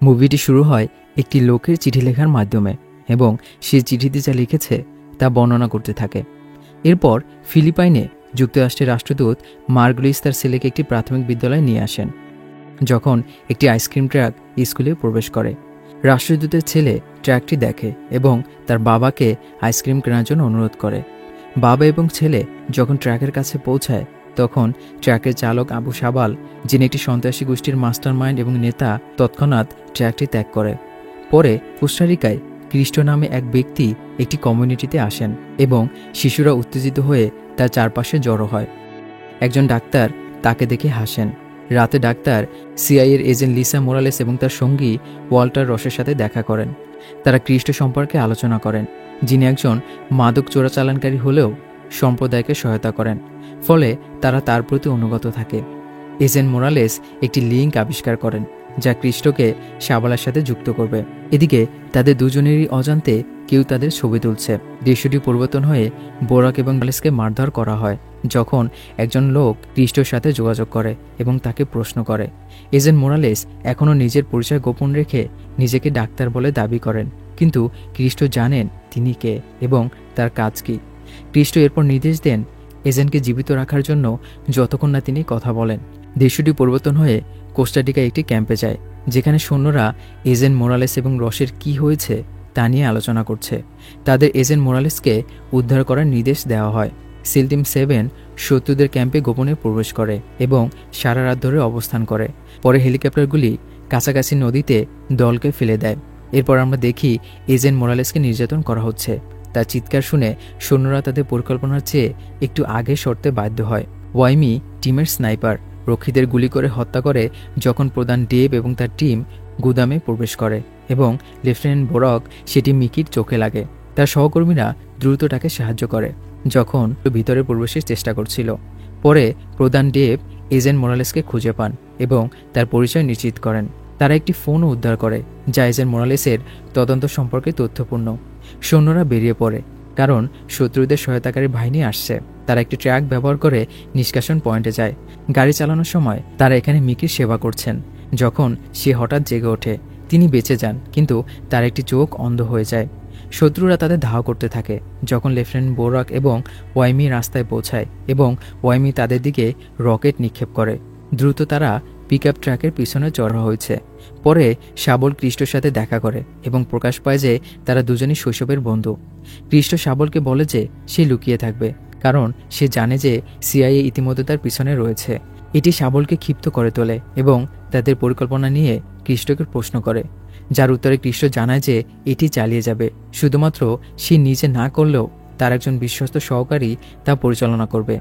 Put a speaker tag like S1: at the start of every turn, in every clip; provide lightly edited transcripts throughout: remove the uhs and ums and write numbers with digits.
S1: মুভিটি শুরু হয় একটি লোকের চিঠি লেখার মাধ্যমে এবং সে চিঠিতে যা লিখেছে তা বর্ণনা করতে থাকে। এরপর ফিলিপাইনে যুক্তরাষ্ট্রের রাষ্ট্রদূত মার্গুলিস তার ছেলেকে একটি প্রাথমিক বিদ্যালয়ে নিয়ে আসেন। যখন একটি আইসক্রিম ট্রাক স্কুলে প্রবেশ করে, রাষ্ট্রদূতের ছেলে ট্রাকটি দেখে এবং তার বাবাকে আইসক্রিম কেনার জন্য অনুরোধ করে। বাবা এবং ছেলে যখন ট্রাকের কাছে পৌঁছায় তখন ট্রাকের চালক আবু সাবাল, যিনি একটি সন্ত্রাসী গোষ্ঠীর মাস্টারমাইন্ড এবং নেতা, তৎক্ষণাৎ ট্রাকটি ত্যাগ করে। পরে কোস্টারিকায় ক্রিস্টো নামে এক ব্যক্তি একটি কমিউনিটিতে আসেন এবং শিশুরা উত্তেজিত হয়ে তার চারপাশে জড়ো হয়। একজন ডাক্তার তাকে দেখে হাসেন। রাতে ডাক্তার সিআইএর এজেন্ট লিসা মোরালেস এবং তার সঙ্গী ওয়াল্টার রসের সাথে দেখা করেন। তারা ক্রিস্টো সম্পর্কে আলোচনা করেন, যিনি একজন মাদক চোরাচালানকারী হলেও সম্প্রদায়কে সহায়তা করেন, ফলে তারা তার প্রতি অনুগত থাকে। এজেন্ট মোরালেস একটি লিঙ্ক আবিষ্কার করেন যা ক্রিস্টোকে সাবালার সাথে যুক্ত করবে। এদিকে তাদের দুজনেরই অজান্তে কেউ তাদের ছবি তুলছে। দৃশ্যটি পরিবর্তন হয়ে বোরাক এবং মোরালেসকে মারধর করা হয় যখন একজন লোক ক্রিস্টোর সাথে যোগাযোগ করে এবং তাকে প্রশ্ন করে। এজেন্ট মোরালেস এখনও নিজের পরিচয় গোপন রেখে নিজেকে ডাক্তার বলে দাবি করেন, কিন্তু ক্রিস্টো জানেন তিনি কে এবং তার কাজ কি। ক্রিস্টো এরপর নির্দেশ দেন এজেন্টকে জীবিত রাখার জন্য যতক্ষণ না তিনি কথা বলেন। দৃশ্যটি পরিবর্তন হয়ে কোস্টারিকায় একটি ক্যাম্পে যায়, যেখানে সৈন্যরা এজেন্ট মোরালেস এবং রসের কি হয়েছে তা নিয়ে আলোচনা করছে। তাদের এজেন্ট মোরালেসকে উদ্ধার করার নির্দেশ দেওয়া হয়। সিল টিম 7 শত্রুদের ক্যাম্পে গোপনে প্রবেশ করে এবং সারা রাত ধরে অবস্থান করে। পরে হেলিকপ্টারগুলি কাছাকাছি নদীতে দলকে ফেলে দেয়। এরপর আমরা দেখি এজেন্ট মোরালেসকে নির্যাতন করা হচ্ছে। তার চিৎকার শুনে সৈন্যরা তাদের পরিকল্পনার চেয়ে একটু আগে সরতে বাধ্য হয়। ওয়াইমি টিমের স্নাইপার রক্ষীদের গুলি করে হত্যা করে যখন প্রধান ডেভ এবং তার টিম গুদামে প্রবেশ করে এবং লেফটেন্যান্ট বোরাক সেটি মিকির চোখে লাগে। তার সহকর্মীরা দ্রুত তাকে সাহায্য করে যখন ভিতরে প্রবেশের চেষ্টা করছিল। পরে প্রধান ডেভ এজেন্ট মোরালেসকে খুঁজে পান এবং তার পরিচয় নিশ্চিত করেন। তারা একটি ফোনও উদ্ধার করে যা এজেন্ট মোরালেসের তদন্ত সম্পর্কে তথ্যপূর্ণ। সৈন্যরা বেরিয়ে পড়ে কারণ শত্রুদের সহায়তাকারী বাহিনী আসছে। তারা একটি ট্রাক ব্যবহার করে নিষ্কাশন পয়েন্টে যায়। গাড়ি চালানোর সময় তারা এখানে মিকির সেবা করছেন। যখন সে হঠাৎ জেগে ওঠে, তিনি বেঁচে যান, কিন্তু তার একটি চোখ অন্ধ হয়ে যায়। শত্রুরা তাদের ধাওয়া করতে থাকে যখন লেফটেন্যান্ট বোরাক এবং ওয়াইমি রাস্তায় পৌঁছায় এবং ওয়াইমি তাদের দিকে রকেট নিক্ষেপ করে। দ্রুত তারা পিকআপ ট্রাকের পিছনে চড়া হয়েছে। পরে শাবল ক্রিস্টোর সাথে দেখা করে এবং প্রকাশ পায় যে তারা দুজনই শৈশবের বন্ধু। ক্রিস্টো শাবলকে বলে যে সে লুকিয়ে থাকবে কারণ সে জানে যে সিআইএ ইতিমধ্যে তার পিছনে রয়েছে। এটি শাবলকে ক্ষিপ্ত করে তোলে এবং তাদের পরিকল্পনা নিয়ে ক্রিস্টোকে প্রশ্ন করে, যার উত্তরে ক্রিস্টো জানায় যে এটি চালিয়ে যাবে, শুধুমাত্র সে নিজে না করলেও তার একজন বিশ্বস্ত সহকারী তা পরিচালনা করবে।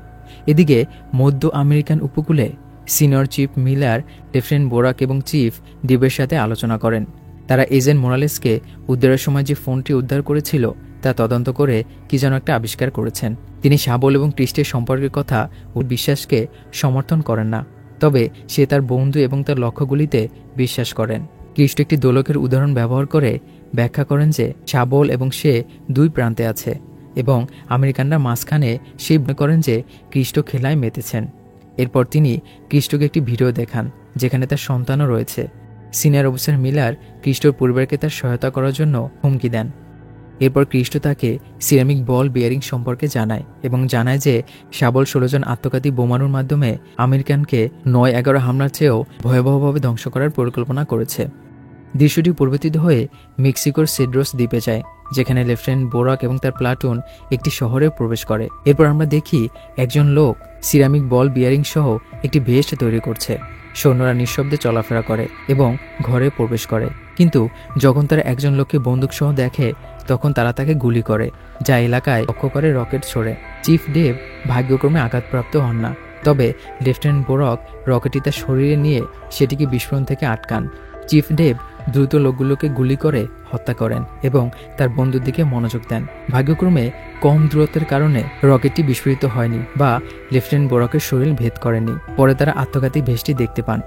S1: এদিকে মধ্য আমেরিকান উপকূলে সিনিয়র চিফ মিলার লেফটেন্যান্ট বোরাক এবং চিফ ডিবের সাথে আলোচনা করেন। তারা এজেন্ট মোরালেসকে উদ্ধারের সময় যে ফোনটি উদ্ধার করেছিল তা তদন্ত করে কি যেন একটা আবিষ্কার করেছেন। তিনি শাবল এবং ক্রিস্টের সম্পর্কের কথা ও বিশ্বাসকে সমর্থন করেন না, তবে সে তার বন্ধু এবং তার লক্ষ্যগুলিতে বিশ্বাস করেন। ক্রিস্ট একটি দোলকের উদাহরণ ব্যবহার করে ব্যাখ্যা করেন যে শাবল এবং সে দুই প্রান্তে আছে এবং আমেরিকানরা মাঝখানে সেই মনে করেন যে ক্রিস্টো খেলায় মেতেছেন। এরপর তিনি ক্রিস্টোকে একটি ভিডিও দেখান যেখানে তার সন্তানও রয়েছে। সিনিয়র অফিসার মিলার ক্রিস্টোর পরিবারকে তার সহায়তা করার জন্য হুমকি দেন। এরপর ক্রিস্টো তাকে সিরামিক বল বিয়ারিং সম্পর্কে জানায় এবং জানায় যে শাবল 16 জন আত্মঘাতী বোমারুর মাধ্যমে আমেরিকানকে 9/11 হামলার চেয়েও ভয়াবহভাবে ধ্বংস করার পরিকল্পনা করেছে। দৃশ্যটি পরিবর্তিত হয়ে মেক্সিকোর সেড্রোস দ্বীপে যায়, যেখানে লেফটেন্যান্ট বোরাক এবং তার প্লাটুন একটি শহরে প্রবেশ করে। এরপর আমরা দেখি একজন লোক সিরামিক বল বিয়ারিং সহ একটি ভেস্ট তৈরি করছে। সৈন্যরা নিঃশব্দে চলাফেরা করে এবং ঘরে প্রবেশ করে, কিন্তু যখন তারা একজন লোককে বন্দুক সহ দেখে তখন তারা তাকে গুলি করে, যা এলাকায় লক্ষ্য করে রকেট ছোড়ে। চিফ ডেভ ভাগ্যক্রমে আঘাতপ্রাপ্ত হন না, তবে লেফটেন্যান্ট বোরাক রকেটটি তার শরীরে নিয়ে সেটিকে বিস্ফোরণ থেকে আটকান। চিফ ডেভ দ্রুত লোকগুলোকে গুলি করে হত্যা করেন এবং তার বন্ধুর দিকে মনোযোগ দেন। ভাগ্যক্রমে কম দূরত্বের কারণে রকেটটি বিস্ফোরিত হয়নি বা লেফটেন্যান্ট বোরাকের শরীর ভেদ করেনি। পরে তারা আত্মঘাতী ভেস্টটি দেখতে পান।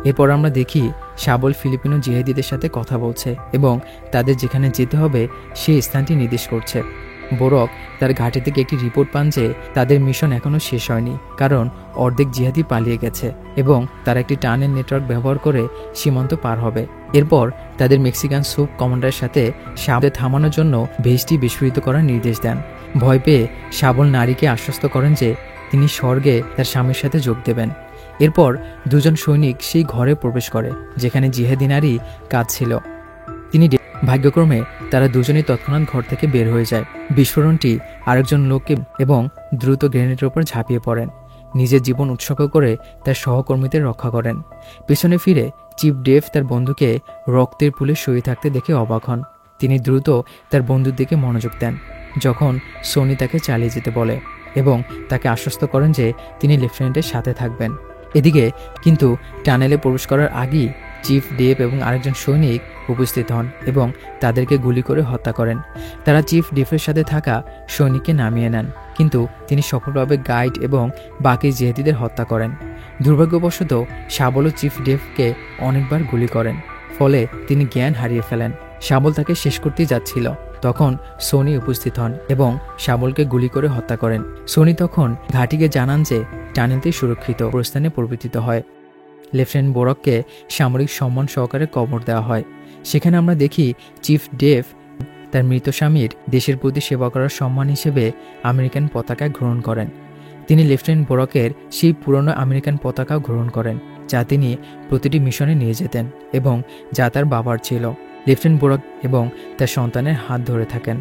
S1: এরপর আমরা দেখি শাবল ফিলিপিনো জিহাদিদের সাথে কথা বলছে এবং তাদের যেখানে যেতে হবে সেই স্থানটি নির্দেশ করছে। বোরক তার ঘাঁটি থেকে একটি রিপোর্ট পান যে তাদের মিশন এখনও শেষ হয়নি, কারণ অর্ধেক জিহাদি পালিয়ে গেছে এবং তারা একটি টানেল নেটওয়ার্ক ব্যবহার করে সীমান্ত পার হবে। এরপর তাদের মেক্সিকান সুপ কমান্ডারের সাথে শাবলকে থামানোর জন্য ভেস্টটি বিস্ফোরিত করার নির্দেশ দেন। ভয় পেয়ে শাবল নারীকে আশ্বস্ত করেন যে তিনি স্বর্গে তার স্বামীর সাথে যোগ দেবেন। এরপর দুজন সৈনিক সেই ঘরে প্রবেশ করে যেখানে জিহাদি নারী কাজ ছিল। ভাগ্যক্রমে তারা দুজনেই তৎক্ষণাৎ ঘর থেকে বের হয়ে যায়। বিস্ফোরণটি আরেকজন লোককে এবং দ্রুত গ্রেনেডের উপর ঝাঁপিয়ে পড়েন। নিজের জীবন উৎসর্গ করে তার সহকর্মীদের রক্ষা করেন। পেছনে ফিরে চিফ ডেভ তার বন্ধুকে রক্তের পুলে শুয়ে থাকতে দেখে অবাক হন। তিনি দ্রুত তার বন্ধুর দিকে মনোযোগ দেন যখন সোনি তাকে চালিয়ে যেতে বলে এবং তাকে আশ্বস্ত করেন যে তিনি লেফটেন্যান্টের সাথে থাকবেন। এদিকে কিন্তু টানেলে প্রবেশ করার আগেই চিফ ডেভ এবং আরেকজন সৈনিক উপস্থিত হন এবং তাদেরকে গুলি করে হত্যা করেন। তারা চিফ ডেভের সাথে থাকা সৈনিককে নামিয়ে নেন, কিন্তু তিনি সফলভাবে গাইড এবং বাকি জিহাদিদের হত্যা করেন। দুর্ভাগ্যবশত শাবলও চিফ ডেভকে অনেকবার গুলি করেন, ফলে তিনি জ্ঞান হারিয়ে ফেলেন। শাবল তাকে শেষ করতেই যাচ্ছিল, তখন সোনি উপস্থিত হন এবং শাবলকে গুলি করে হত্যা করেন। সোনি তখন ঘাঁটিকে জানান যে টানেলটি সুরক্ষিত প্রস্থানে পরিবর্তিত হয়। লেফটেন্যান্ট বোরককে সামরিক সম্মান সহকারে কবর দেওয়া হয়। সেখানে আমরা দেখি চিফ ডেভ তার মৃত স্বামীর দেশের প্রতি সেবা করার সম্মান হিসেবে আমেরিকান পতাকা গ্রহণ করেন। তিনি লেফটেন্যান্ট বোরকের সেই পুরনো আমেরিকান পতাকাও গ্রহণ করেন যা তিনি প্রতিটি মিশনে নিয়ে যেতেন এবং যা তার বাবার ছিল। লেফটেন্যান্ট বোরক এবং তার সন্তানের হাত ধরে থাকেন,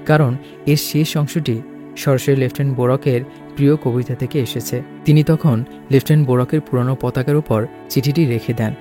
S1: কারণ এর শেষ অংশটি সরাসরি লেফটেন্যান্ট বোরকের প্রিয় কবিতা থেকে এসেছে। তিনি তখন লেফটেন্যান্ট বোরকের পুরনো পতাকার উপর চিঠিটি রেখে দেন